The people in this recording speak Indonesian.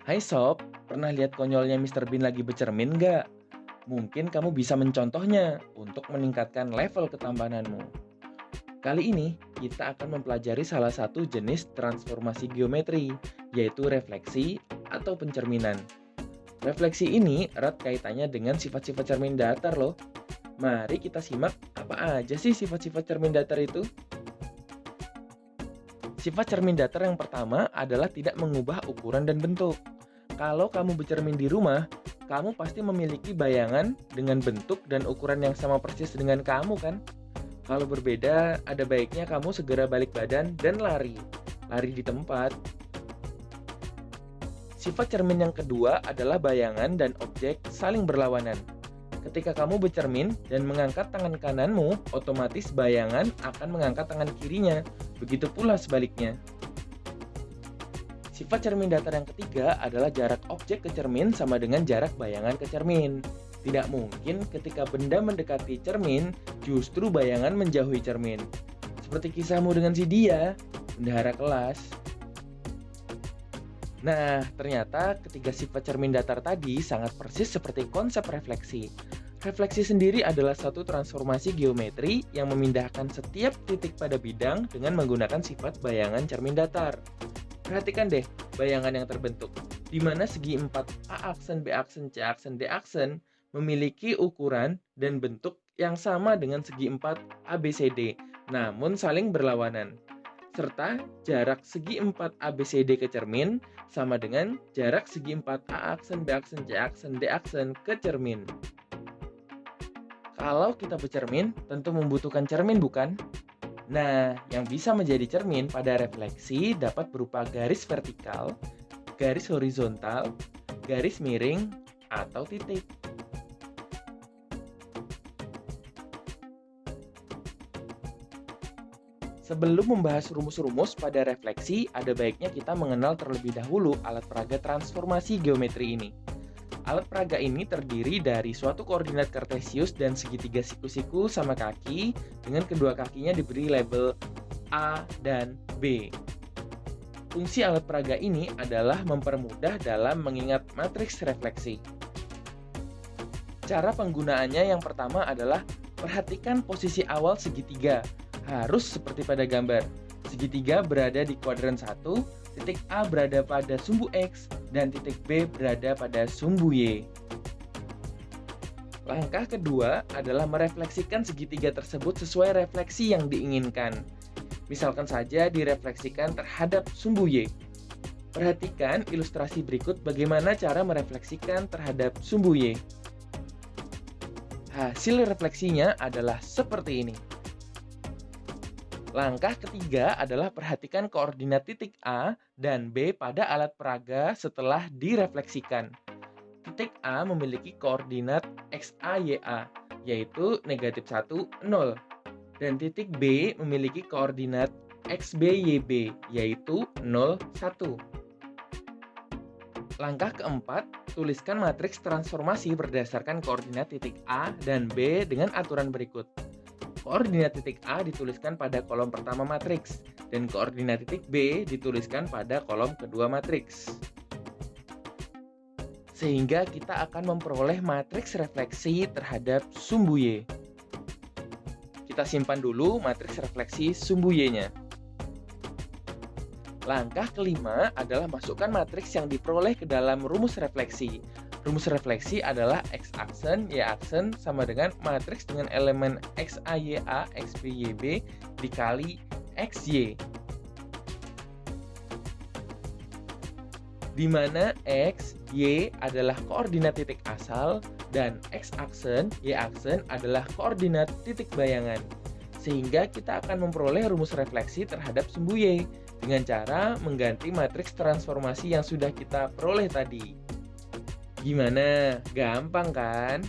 Hai Sob, pernah lihat konyolnya Mr. Bean lagi bercermin nggak? Mungkin kamu bisa mencontohnya untuk meningkatkan level ketampananmu. Kali ini, kita akan mempelajari salah satu jenis transformasi geometri, yaitu refleksi atau pencerminan. Refleksi ini erat kaitannya dengan sifat-sifat cermin datar loh. Mari kita simak apa aja sih sifat-sifat cermin datar itu. Sifat cermin datar yang pertama adalah tidak mengubah ukuran dan bentuk. Kalau kamu bercermin di rumah, kamu pasti memiliki bayangan dengan bentuk dan ukuran yang sama persis dengan kamu kan? Kalau berbeda, ada baiknya kamu segera balik badan dan lari. Lari di tempat. Sifat cermin yang kedua adalah bayangan dan objek saling berlawanan. Ketika kamu bercermin dan mengangkat tangan kananmu, otomatis bayangan akan mengangkat tangan kirinya. Begitu pula sebaliknya. Sifat cermin datar yang ketiga adalah jarak objek ke cermin sama dengan jarak bayangan ke cermin. Tidak mungkin ketika benda mendekati cermin, justru bayangan menjauhi cermin. Seperti kisahmu dengan si dia, bendahara kelas. Nah, ternyata ketiga sifat cermin datar tadi sangat persis seperti konsep refleksi. Refleksi sendiri adalah satu transformasi geometri yang memindahkan setiap titik pada bidang dengan menggunakan sifat bayangan cermin datar. Perhatikan deh bayangan yang terbentuk, di mana segi 4 A aksen, B aksen, C aksen, D aksen memiliki ukuran dan bentuk yang sama dengan segi 4 ABCD, namun saling berlawanan. Serta jarak segi 4 ABCD ke cermin sama dengan jarak segi 4 A aksen, B aksen, C aksen, D aksen ke cermin. Kalau kita bercermin, tentu membutuhkan cermin bukan? Nah, yang bisa menjadi cermin pada refleksi dapat berupa garis vertikal, garis horizontal, garis miring, atau titik. Sebelum membahas rumus-rumus pada refleksi, ada baiknya kita mengenal terlebih dahulu alat peraga transformasi geometri ini. Alat peraga ini terdiri dari suatu koordinat kartesius dan segitiga siku-siku sama kaki dengan kedua kakinya diberi label A dan B. Fungsi alat peraga ini adalah mempermudah dalam mengingat matriks refleksi. Cara penggunaannya yang pertama adalah perhatikan posisi awal segitiga, harus seperti pada gambar. Segitiga berada di kuadran 1, titik A berada pada sumbu X, dan titik B berada pada sumbu Y. Langkah kedua adalah merefleksikan segitiga tersebut sesuai refleksi yang diinginkan. Misalkan saja direfleksikan terhadap sumbu Y. Perhatikan ilustrasi berikut bagaimana cara merefleksikan terhadap sumbu Y. Hasil refleksinya adalah seperti ini. Langkah ketiga adalah perhatikan koordinat titik A dan B pada alat peraga setelah direfleksikan. Titik A memiliki koordinat XA-YA, yaitu negatif 1, 0. Dan titik B memiliki koordinat XB-YB, yaitu 0, 1. Langkah keempat, tuliskan matriks transformasi berdasarkan koordinat titik A dan B dengan aturan berikut. Koordinat titik A dituliskan pada kolom pertama matriks, dan koordinat titik B dituliskan pada kolom kedua matriks. Sehingga kita akan memperoleh matriks refleksi terhadap sumbu Y. Kita simpan dulu matriks refleksi sumbu Y-nya. Langkah kelima adalah masukkan matriks yang diperoleh ke dalam rumus refleksi. Rumus refleksi adalah X aksen, Y aksen sama dengan matriks dengan elemen XA-YA, XB-YB dikali XY. Di mana X, Y adalah koordinat titik asal dan X aksen, Y aksen adalah koordinat titik bayangan. Sehingga kita akan memperoleh rumus refleksi terhadap sumbu Y dengan cara mengganti matriks transformasi yang sudah kita peroleh tadi. Gimana? Gampang kan?